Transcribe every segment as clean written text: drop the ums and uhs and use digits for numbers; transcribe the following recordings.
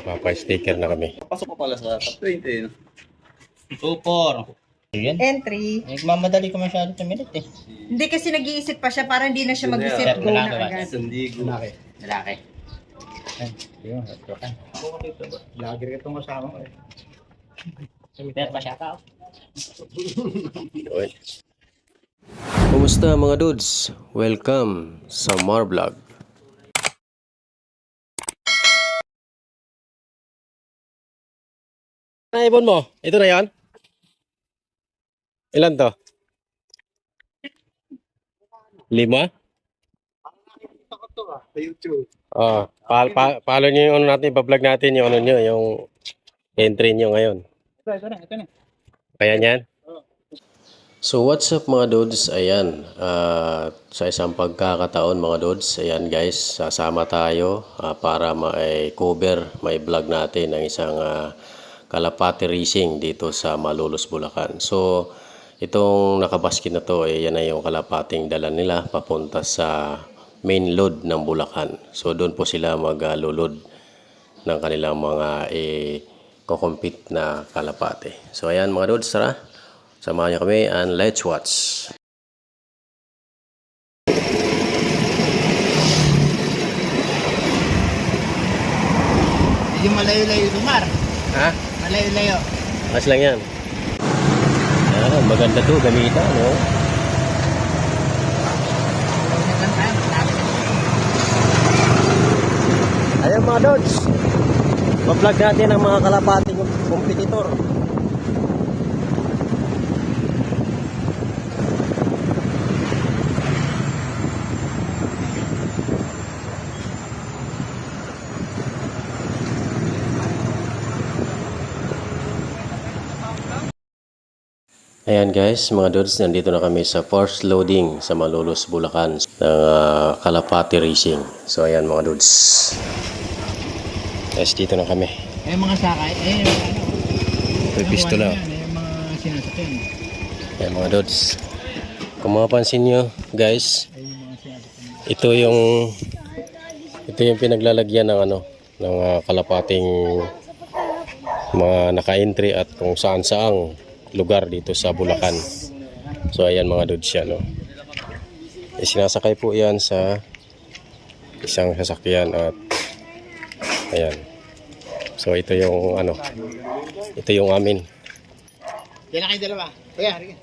Papa-sticker na kami. Pasok pa pala sa top 20. No? 2-4. Entry. Nagmamadali ko masyado tumilip eh. Hindi kasi nag-iisip pa siya para hindi na siya mag-isip Sir, go na lalaki ba? agad. Sandigo. Lalaki. Yun, ito ka. Lagi rin itong kasama ko eh. Pero pa siya ka. Yun. Kumusta mga dudes? Welcome sa Marvlog. Naibon mo? Ito na yan? Ilan to? 5? Sa YouTube. Follow nyo yung ano natin, pa-vlog natin yung ano nyo, yung entry nyo ngayon. Ito na. Kaya yan? So what's up mga dudes? Ayan, sa isang pagkakataon mga dudes, ayan guys, sasama tayo para may-cover, may vlog natin ng isang kalapati racing dito sa Malolos, Bulacan. So itong nakabasket na to, yan na yung kalapating dala nila papunta sa main load ng Bulacan. So doon po sila maglulod ng kanilang mga ko-compete na kalapate. So ayan mga dudes, tara. Samahan niyo kami and let's watch. Medyo malayo-layo lumar. Ha? Malayo-layo. Mas lang yan. Maganda to gamitan, no? Ayan mga dudes. Ma-vlog natin ang mga kalapating kompetitor. Ayan guys, mga dudes, nandito na kami sa first loading sa Malolos, Bulacan ng Kalapati Racing. So ayan mga dudes. Guys, dito na kami. Yung mga sakay, May pistola. yung mga sinasakyan. Ayan mga dudes. Kung mapapansin nyo guys, ito yung pinaglalagyan ng ng kalapating mga naka-entry at kung saan-saang lugar dito sa Bulacan. So ayan mga dudes yan, no? Sinasakay po yan sa isang sasakyan at ayan. So ito yung ito yung amin. Yan na kayo dalawa. Kuya, harika.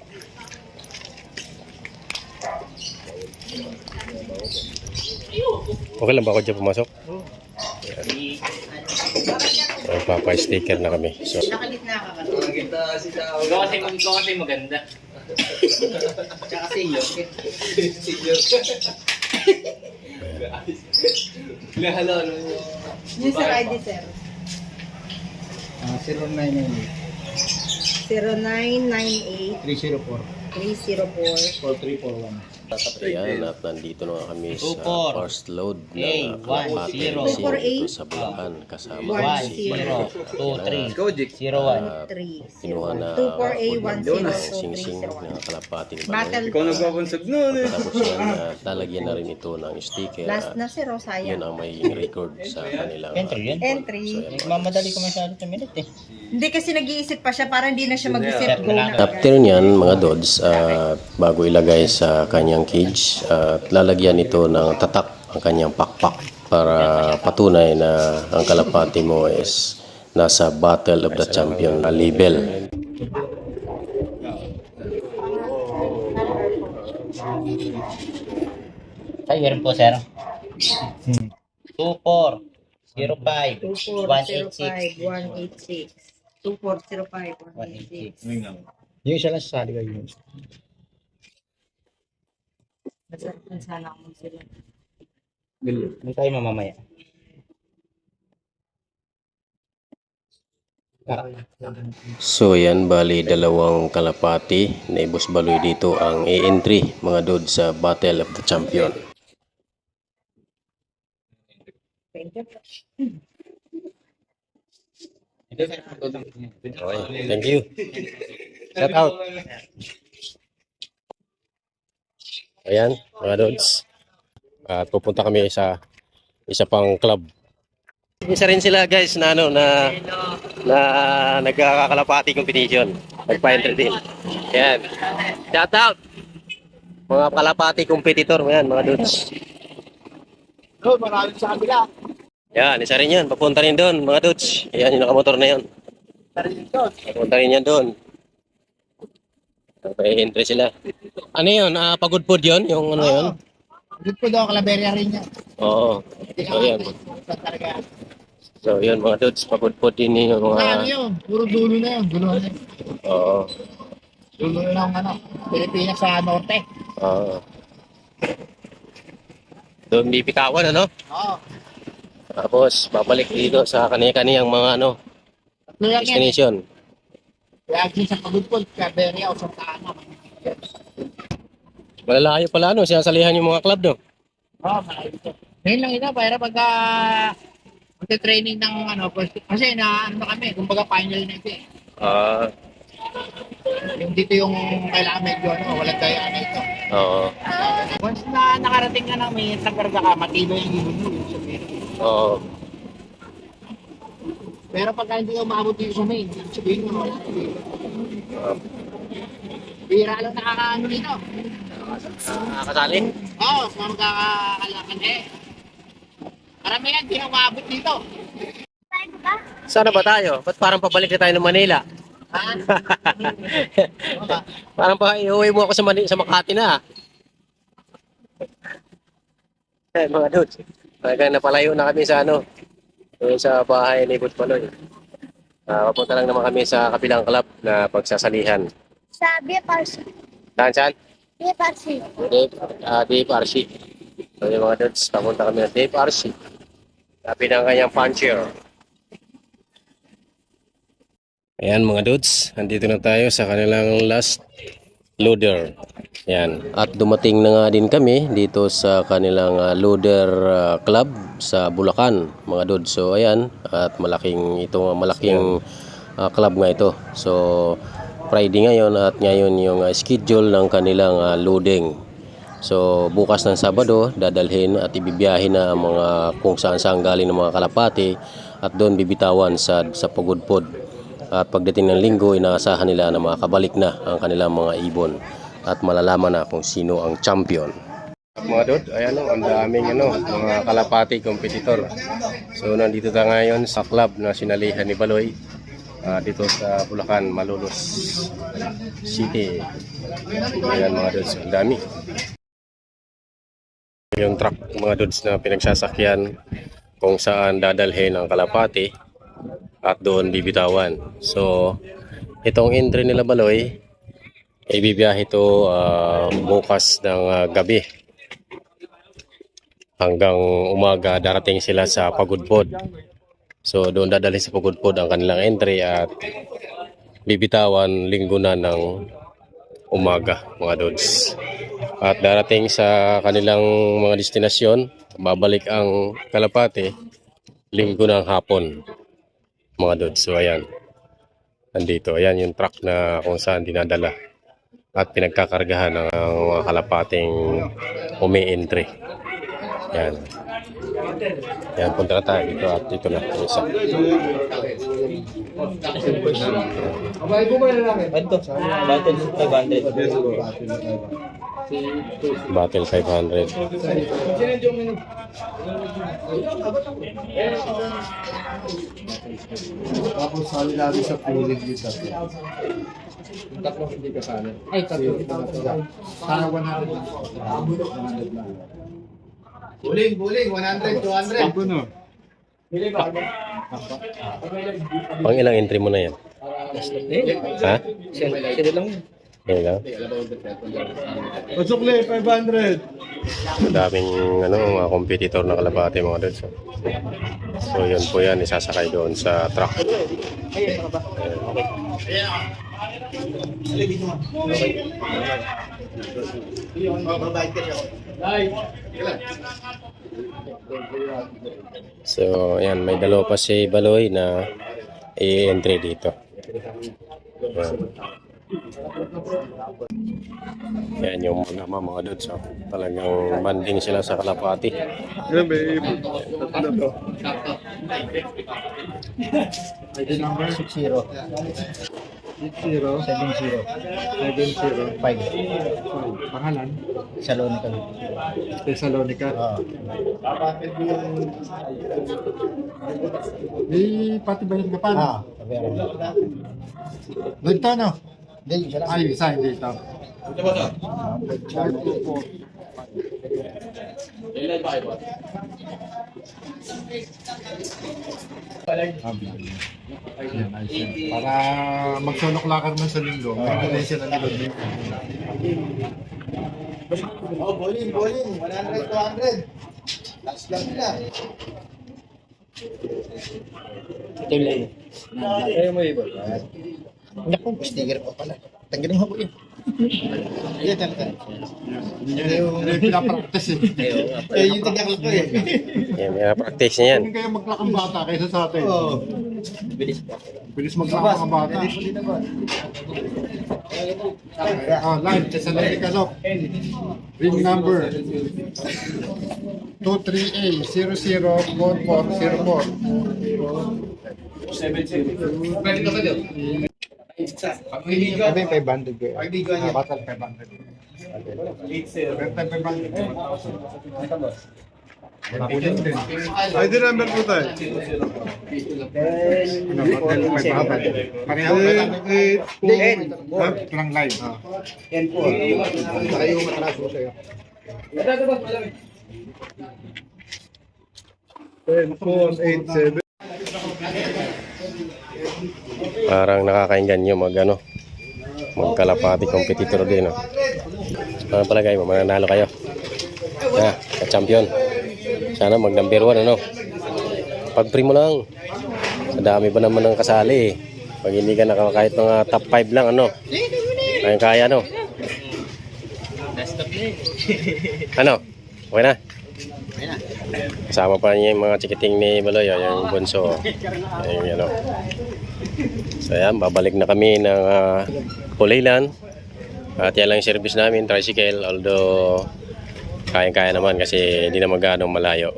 Okay lang ba ako dyan pumasok? So, papa-sticker na kami. So, Nakagitna ka kasi. Kita si Tao. Ikaw kasi maganda. Tsaka senior. Senior. Lahalo. Yung sir ID sir. 0998 0998 304 304 4341. ayan, at nandito na kami sa 2-4. first load A, ng 1-0. Kalapati Racing 2-4A. dito sa Bulacan. Kasama 1-0. si 1-0, 2-3, Kojik. 0-1. 3 kinuha na 24A ng 10 singsing ng kalapati ni Battle. Balay. Ikaw nagbabansag nun eh. Tapos yan, lalagyan na rin ito ng sticker Last at na si yun Rosaya. ang may record sa kanilang Entry yun. Entry. Nagmamadali ko masyado tumilip eh. Hindi kasi nag-iisip pa siya para hindi na siya mag-isip go na After agad. niyan mga dods, bago ilagay sa kanyang cage, lalagyan ito ng tatak ang kanyang pakpak para patunay na ang kalapati mo is nasa Battle of the Champion level. Ay, meron po sir. 2-4, 0-5, 2405 186. 186 2405 186. Yung isa lang sa sali kayo. Nasaan sana ako sila. Hindi tayo mamamaya. So yan, bali dalawang kalapati na Boss Baloy dito ang e-entry mga dods sa Battle of the Champion. Thank you. Okay, thank you. Shout out. Ayan, mga dods. At pupunta kami sa isa pang club Isa rin sila guys na ano na nagkakalapati competition. Nagpa-entertain. Yan. Shout out. Mga kalapati competitor yan, mga dudes. Doon, maraming sa kabila. Yan, isa rin yan. Papunta rin doon, mga dudes. Yan, yung nakamotor na yan. Papunta rin yan doon. Okay, entry sila. Ano yun? Pagudpod yun? Yung ano yun? Dito po daw, Calaveria rin niya. Oo. So yan. So yun mga dudes, pagudpod din yung Ano mga... yun? Puro dulo na yun. Dulo na yun. Oo. Dulo na ng ano, Pilipinas sa norte. Oo. Doon bibitawan, ano? Oo. Tapos, babalik dito sa kaniya-kaniyang mga ano, Tatlo lang yan. destination. Kaya sa Pagudpod, Calaveria o Santa Ana. Malalayo pala, ano, sinasalihan yung mga club, no? Oo, malayo ito. Ngayon lang ito, para pagka magte-training ng ano, kasi na ano kami, kumbaga final na ito eh. Ah, Yung dito yung kailangan medyo ano, walang daya na ito. oo. Once na nakarating ka ng may nagkarga ka, matibay yung ibon mo. Yung sabihin. Oo. Pero pagka hindi ka umabot dito sa main, yung sabihin mo, wala na dito. Bira lang nakakaano dito. Nakakasali? Oo, sa magkakalakan eh. Karamihan, hindi na umabot dito. Sana ba tayo? Ba't parang pabalik na tayo ng Manila? Ha? Parang pa iuwi mo ako sa Makati na. Eh, mga dudes, talagang napalayo na kami sa ano, sa bahay ni Butpaloy. Papunta lang naman kami sa kabilang club na pagsasalihan. Sa BFRC. Saan? BFRC. Dave RC. So yung mga dudes, papunta kami ng Dave RC. Sabi ng kanyang puncher. Ayan mga dudes, nandito na tayo sa kanilang last loader. Ayan. At dumating na nga din kami dito sa kanilang loader club sa Bulacan, mga dudes. So ayan, at malaking club nga ito. So Friday ngayon at ngayon yung schedule ng kanilang loading. So bukas ng Sabado dadalhin at ibibiyahin na ang mga kung saan galing ng mga kalapati at doon bibitawan sa Pagudpod. At pagdating ng Linggo, inaasahan nila na makakabalik na ang kanilang mga ibon at malalaman na kung sino ang champion. Mga dod, ayan o, ang daming mga kalapati competitor. So nandito tayo ngayon sa club na sinalihan ni Baloy dito sa Bulacan, Malolos City. Ayan mga dods, ang dami. Yung truck mga dods na pinagsasakyan kung saan dadalhin ang kalapati at doon bibitawan. So itong entry nila Baloy, ibibiyahe ito bukas ng gabi hanggang umaga. Darating sila sa Pagudpod. So doon dadalhin sa Pagudpod ang kanilang entry at bibitawan Linggo na ng umaga mga dods. At darating sa kanilang mga destinasyon, babalik ang kalapate Linggo ng hapon mga dods. So ayan, nandito, ayan yung truck na kung saan dinadala at pinagkakargahan ng mga kalapating umi-entry. Yan. Yan, punta na tayo dito at dito na ang isa. Battle 500. Tapos sali natin sa pulig dito. Yung tatlong hindi kasali. Ay, tatlo. Sana 100 lang. Buling, 100, 200. Pang ilang entry mo na yan? Ha? Sila lang. Yan lang. Pasukli, 500. Daming mga competitor na kalapate mga dods. So yun po yan, isasakay doon sa truck. So yan, may dalawa pa si Baloy na i-entry dito. Yan. Yan yung mga dudes. Oh. Talagang banding sila sa kalapati. Yan, babe. Ano to? ID number? 60. 60 70. 70 5. Pangalan? Saloni kami. Thessalonica. Oo. Di pati bayad ka pa? Ah, kabayaran. Dito no? Hindi, yung siya lang. Ay, isa hindi ito. Ayan, ayos yan. Para magsunoklakan man sa linggo, may donation na nilod mo. Oh, bowling. 100, 200. Last lang nila. Ito yung layo. Ayaw mo iba. Naku, sticker pa pala. Tanggalin mo po yun. Yan, yan. Yung pinapractice eh. Yung tigakal ko eh. Yan, may practice niya yan. Kung kaya maglakang bata kaysa sa atin. Bilis po. Bilis maglakang mga bata. Line, Thessalonica Lock. Ring number 23A004404. Pwede ka ba doon? Ano yung 500 ko yun? Batal 500. 500. Nakuling din. ID number po tayo. Ano, batal 500. Pareho ba yan? Ito lang live. Saka yung matras ko sa'yo. 10-4-8-7. Parang nakakainganyo magkalapati competitor din. Oh. Ano pala kayo, mananalo kayo. Ka-champion. Sana mag number 1 ano. Pag-free mo lang. Sa dami pa naman ng kasali eh. Pag hindi ka kahit mga top 5 lang ano. Kaya ano. Ano? Okay na? Kasama pa niya yung mga chikiting ni Baloy, yung bunso. Yung ano. So yan, babalik na kami ng Pulilan. At yan lang yung service namin, tricycle. Although, kaya-kaya naman kasi hindi naman ganong malayo.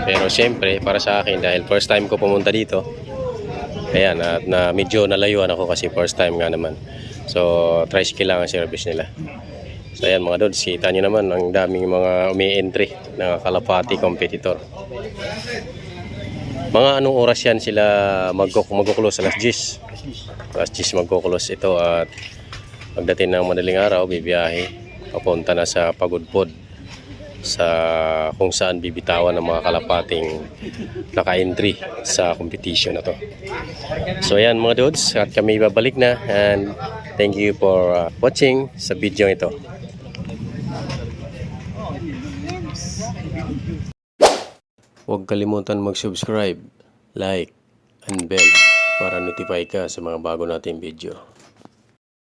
Pero siyempre, para sa akin, dahil first time ko pumunta dito, ayan, at na medyo nalayuan ako kasi first time nga naman. So, tricycle lang ang service nila. So ayan mga dudes, kita nyo naman ang daming mga umi-entry ng kalapati competitor. Mga anong oras yan sila magkukulos? Alas 10. Alas 10 magkukulos ito at pagdating ng madaling araw, bibiyahe papunta na sa Pagudpod sa kung saan bibitawan ng mga kalapating naka-entry sa competition na to. So ayan mga dudes, at kami babalik na and thank you for watching sa video ito. Huwag kalimutan mag-subscribe, like, and bell para notify ka sa mga bago nating video.